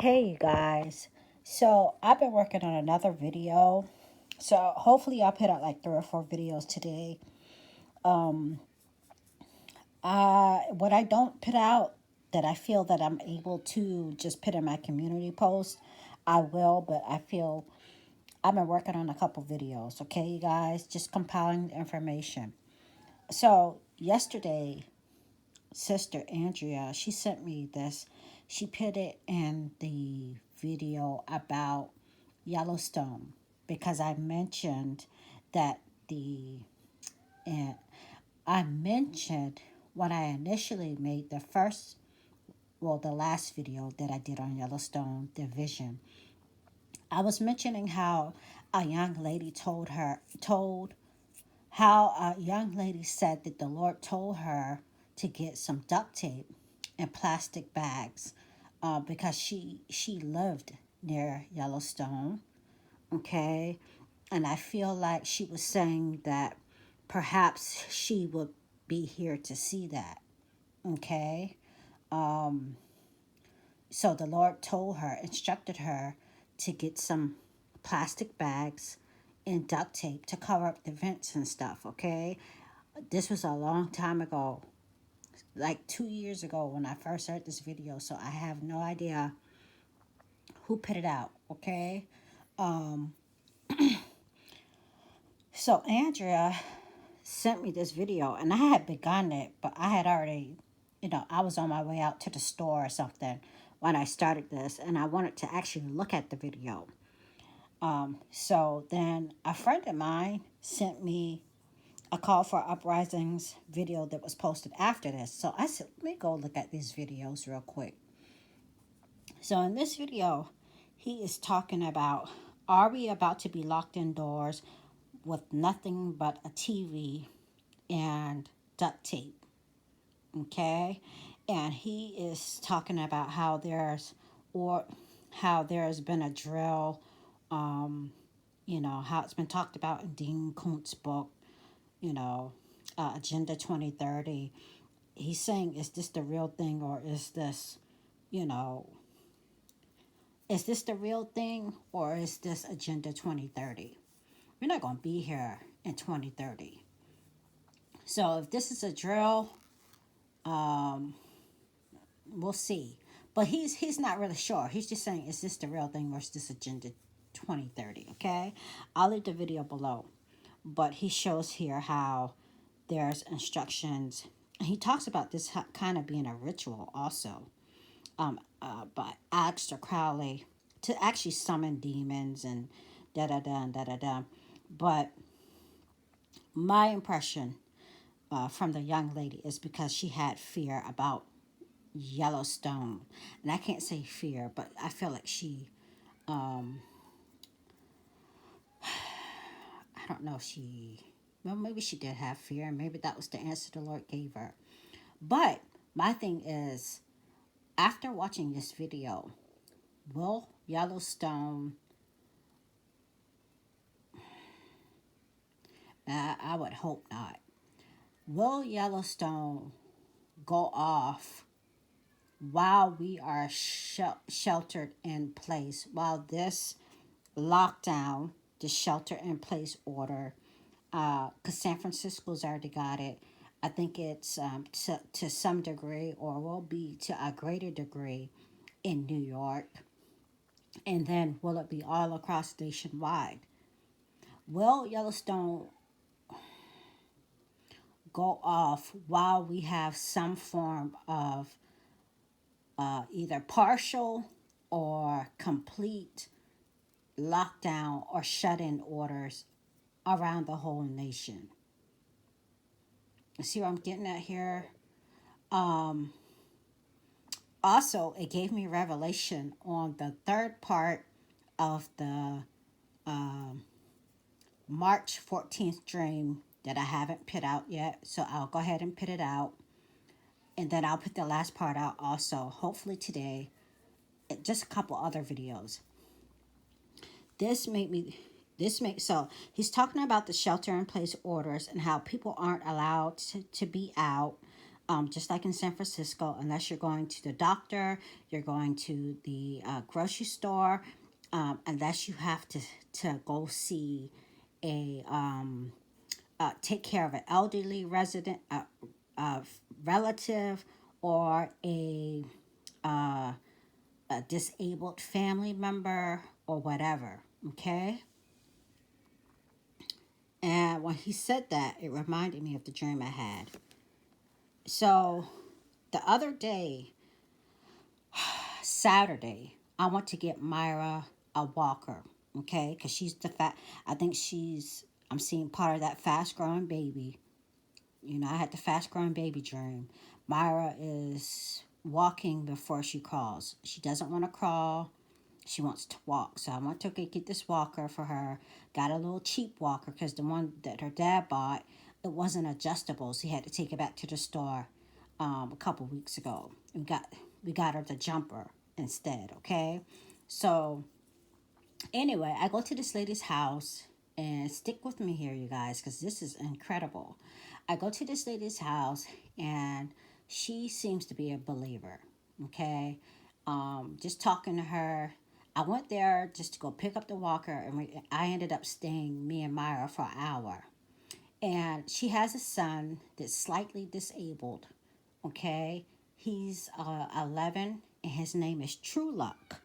Hey you guys, so I've been working on another video. So hopefully I'll put out like 3 or 4 videos today. Um, what I don't put out that I feel that I'm able to just put in my community post, I will. But I feel I've been working on a couple videos. Okay, you guys, just compiling the information. So yesterday, Sister Andrea, she sent me this. She put it in the video about Yellowstone because I mentioned that the and I mentioned when I initially made the last video that I did on Yellowstone division. I was mentioning how a young lady told how a young lady said that the Lord told her to get some duct tape and plastic bags because she lived near Yellowstone. Okay, and I feel like she was saying that perhaps she would be here to see that. Okay, um, so the Lord told her, instructed her to get some plastic bags and duct tape to cover up the vents and stuff. Okay, this was a long time ago, like 2 years ago when I first heard this video. So I have no idea who put it out. Okay, um, so Andrea sent me this video and I had begun it, but I had already, I was on my way out to the store or something when I started this and I wanted to actually look at the video. So then a friend of mine sent me a call for uprisings video that was posted after this. So I said, let me go look at these videos real quick. So in this video, he is talking about, are we about to be locked indoors with nothing but a TV and duct tape? Okay, and he is talking about or how there's been a drill, um how it's been talked about in Dean Kuntz's book, you know Agenda 2030. He's saying, is this the real thing, or you know is this the real thing, or is this Agenda 2030? We're not going to be here in 2030. So if this is a drill, um we'll see. But he's not really sure. He's just saying, is this the real thing, or is this Agenda 2030? Okay, I'll leave the video below. But he shows here how there's instructions. He talks about this kind of being a ritual also, by Aleister Crowley, to actually summon demons and da da da da da da. But my impression from the young lady is because she had fear about Yellowstone. And I can't say fear, but I feel like um, I don't know if well, maybe she did have fear. Maybe that was the answer the Lord gave her. But my thing is, after watching this video, will Yellowstone, I would hope not, will Yellowstone go off while we are sheltered in place, while this lockdown, the shelter in place order, because San Francisco's already got it. I think it's to some degree, or will be to a greater degree, in New York. And then will it be all across nationwide? Will Yellowstone go off while we have some form of either partial or complete lockdown or shut in orders around the whole nation? You see what I'm getting at here? Um, Also, it gave me revelation on the third part of the um, March 14th dream that I haven't put out yet. So I'll go ahead and put it out. And then I'll put the last part out also, hopefully today. Just a couple other videos. This made me, so he's talking about the shelter in place orders and how people aren't allowed to be out. just like in San Francisco, unless you're going to the doctor, you're going to the grocery store, unless you have to go see a take care of an elderly resident, uh, relative, or a disabled family member or whatever. Okay. And when he said that, it reminded me of the dream I had. So the other day, Saturday, I went to get Myra a walker, okay? Because she's I think I'm seeing part of that fast growing baby. You know, I had the fast growing baby dream. Myra is walking before she crawls. She doesn't want to crawl. She wants to walk. So I went to get this walker for her. Got a little cheap walker because the one that her dad bought, it wasn't adjustable. So he had to take it back to the store a couple weeks ago. We got her the jumper instead, okay? So anyway, I go to this lady's house, and stick with me here, you guys, because this is incredible. I go to this lady's house, and she seems to be a believer, okay? Just talking to her. I went there just to go pick up the walker, and I ended up staying, me and Myra, for an hour. And she has a son that's slightly disabled, okay? He's 11, and his name is True Luck.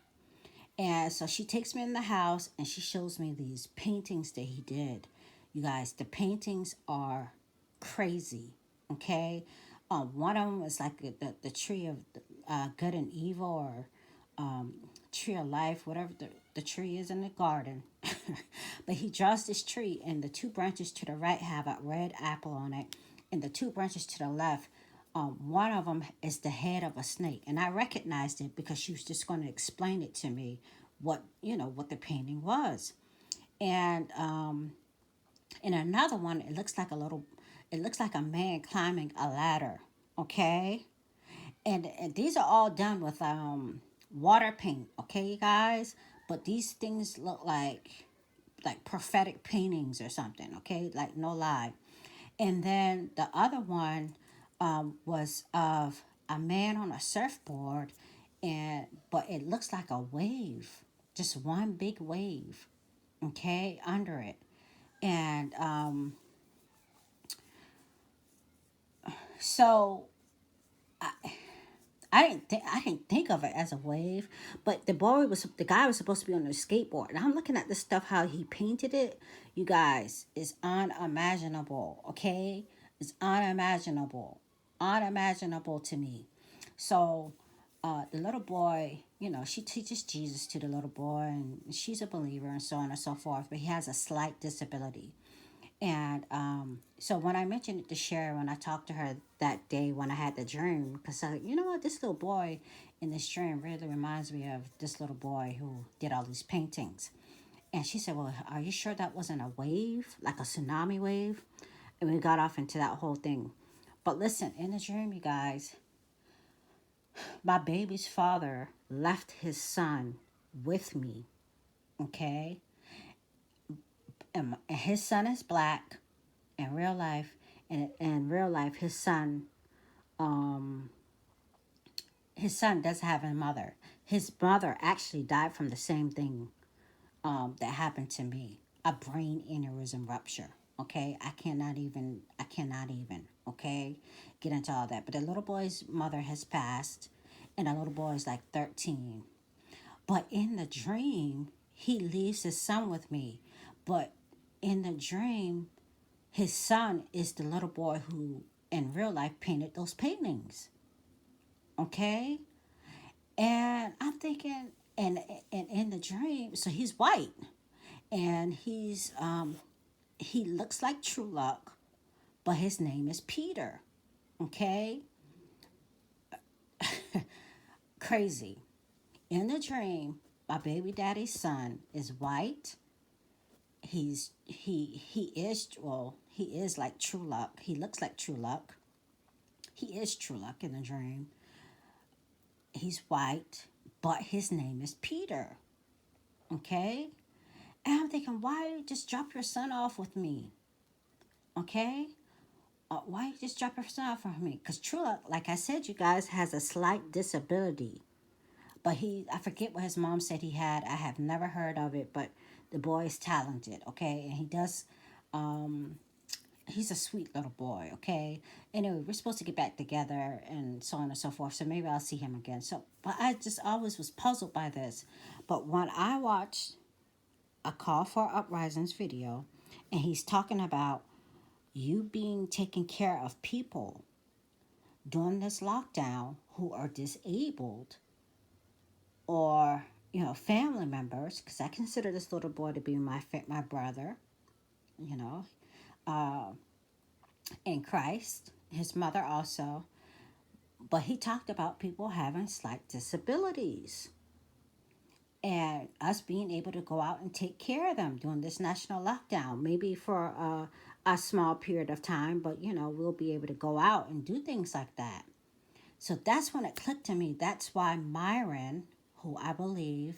And so she takes me in the house and she shows me these paintings that he did. You guys, the paintings are crazy, okay? One of them was like the tree of good and evil, or tree of life, whatever the tree is in the garden. But he draws this tree, and the two branches to the right have a red apple on it, and the two branches to the left, one of them is the head of a snake, and I recognized it because she was just going to explain it to me, what the painting was. And in another one, it looks like a man climbing a ladder. Okay, and these are all done with water paint. Okay, you guys, but these things look like prophetic paintings or something. Okay, like, no lie. And then the other one was of a man on a surfboard, but it looks like a wave, just one big wave, okay, under it. And so I didn't think of it as a wave, but the guy was supposed to be on a skateboard, and I'm looking at this stuff, how he painted it. You guys, is unimaginable. Okay, it's unimaginable to me. So, the little boy, she teaches Jesus to the little boy, and she's a believer, and so on and so forth. But he has a slight disability. And so when I mentioned it to Sherry, when I talked to her that day when I had the dream, because you know what, this little boy in this dream really reminds me of this little boy who did all these paintings. And she said, well, are you sure that wasn't a wave, like a tsunami wave? And we got off into that whole thing. But listen, in the dream, you guys, my baby's father left his son with me, okay? And his son is black in real life, and in real life um his son does have a mother. His mother actually died from the same thing that happened to me, a brain aneurysm rupture. Okay, I cannot even okay get into all that. But the little boy's mother has passed, and the little boy is like 13. But in the dream, he leaves his son with me. But in the dream, his son is the little boy who, in real life, painted those paintings. Okay? And I'm thinking, and in the dream, so he's white. And he looks like True Luck, but his name is Peter. Okay? Crazy. In the dream, my baby daddy's son is white. He is like True Luck. He looks like True Luck. He is True Luck in the dream. He's white, but his name is Peter. Okay? And I'm thinking, why just drop your son off with me? Okay? Why you just drop a off from me? Because Trula, like I said, you guys, has a slight disability. But I forget what his mom said he had. I have never heard of it, but the boy is talented, okay? And he does, um, he's a sweet little boy, okay? Anyway, we're supposed to get back together and so on and so forth. So maybe I'll see him again. So, but I just always was puzzled by this. But when I watched a Call for Uprisings video, and he's talking about you being taken care of people during this lockdown who are disabled or family members, because I consider this little boy to be my brother, you know, uh, in Christ, his mother also. But he talked about people having slight disabilities and us being able to go out and take care of them during this national lockdown, maybe for a small period of time, but we'll be able to go out and do things like that. So that's when it clicked to me. That's why Myron, who I believe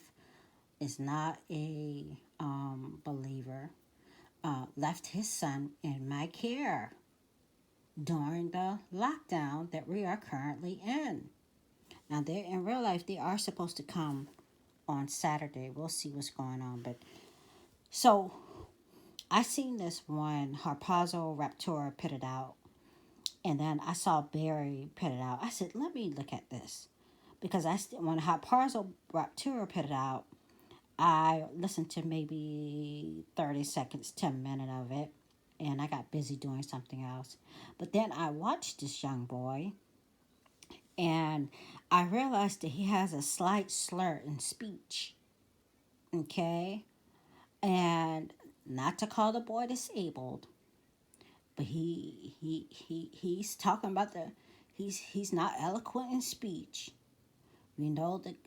is not a believer, left his son in my care during the lockdown that we are currently in. Now, they in real life, they are supposed to come on Saturday. We'll see what's going on. But so I seen this when Harpazo Raptura put it out, and then I saw Barry put it out. I said, let me look at this because when Harpazo Raptura put it out, I listened to maybe 30 seconds, 10 minutes of it, and I got busy doing something else. But then I watched this young boy, and I realized that he has a slight slur in speech. Okay? And not to call the boy disabled, but he's talking about he's not eloquent in speech. We know that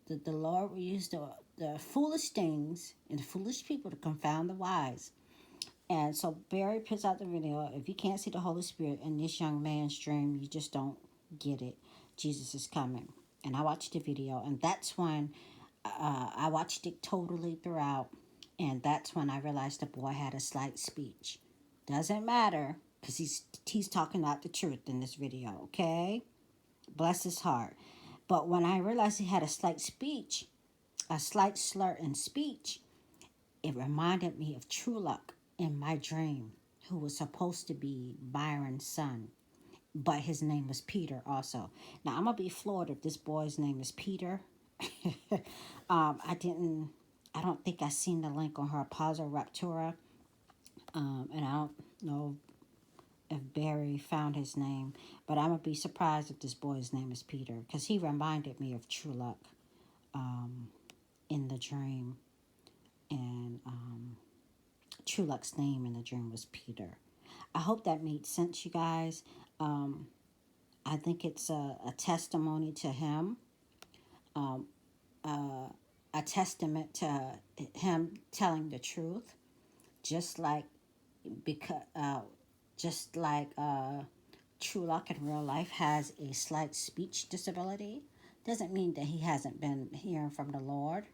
the Lord will use the foolish things and the foolish people to confound the wise. And so Barry puts out the video. If you can't see the Holy Spirit in this young man's dream, you just don't get it. Jesus is coming. And I watched the video, and that's when I watched it totally throughout. And that's when I realized the boy had a slight speech. Doesn't matter, because he's talking out the truth in this video, okay? Bless his heart. But when I realized he had a slight speech, a slight slur in speech, it reminded me of True Luck in my dream, who was supposed to be Byron's son, but his name was Peter also. Now, I'm going to be floored if this boy's name is Peter. I don't think I seen the link on her Pazzo Raptura, and I don't know if Barry found his name, but I'm going to be surprised if this boy's name is Peter, because he reminded me of True Luck in the dream, and True Luck's name in the dream was Peter. I hope that made sense, you guys. I think it's a testimony to him, a testament to him telling the truth, just like because just like True Luck in real life has a slight speech disability. Doesn't mean that he hasn't been hearing from the Lord.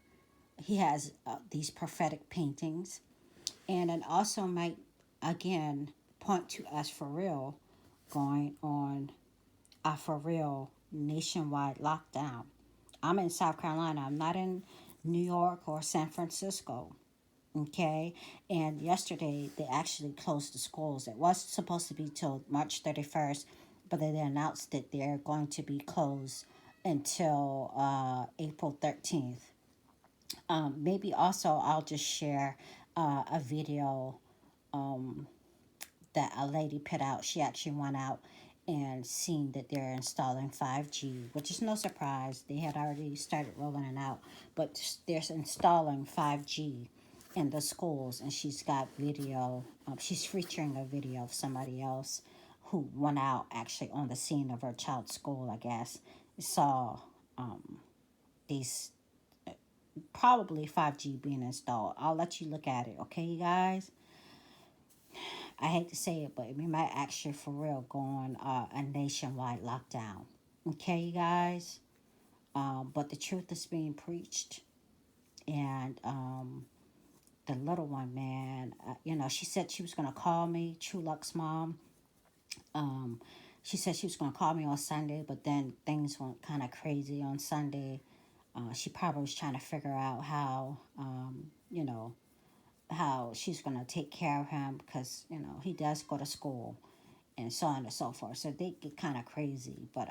He has these prophetic paintings, and it also might again point to us for real going on a for real nationwide lockdown. I'm in South Carolina. I'm not in New York or San Francisco. Okay, and yesterday they actually closed the schools. It was supposed to be till March 31st, but they announced that they're going to be closed until April 13th. Maybe also I'll just share a video that a lady put out. She actually went out and seen that they're installing 5G, which is no surprise. They had already started rolling it out, but they're installing 5G in the schools, and she's got video. She's featuring a video of somebody else who went out actually on the scene of her child's school, I guess. Saw these probably 5G being installed. I'll let you look at it, okay, you guys? I hate to say it, but we might actually for real go on a nationwide lockdown. Okay, you guys? But the truth is being preached. And the little one, man, she said she was going to call me, True Luck's mom, Um, she said she was going to call me on Sunday, but then things went kind of crazy on Sunday. She probably was trying to figure out how, how she's going to take care of him because, he does go to school and so on and so forth. So they get kind of crazy. But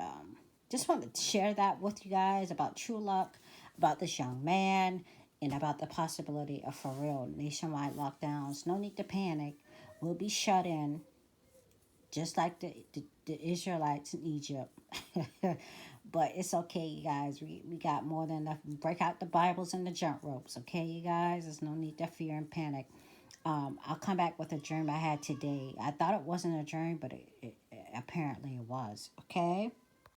just wanted to share that with you guys about True Luck, about this young man, and about the possibility of for real nationwide lockdowns. No need to panic. We'll be shut in just like the Israelites in Egypt. But it's okay, you guys. We got more than enough. Break out the Bibles and the jump ropes, okay, you guys? There's no need to fear and panic. I'll come back with a dream I had today. I thought it wasn't a dream, but it apparently it was, okay?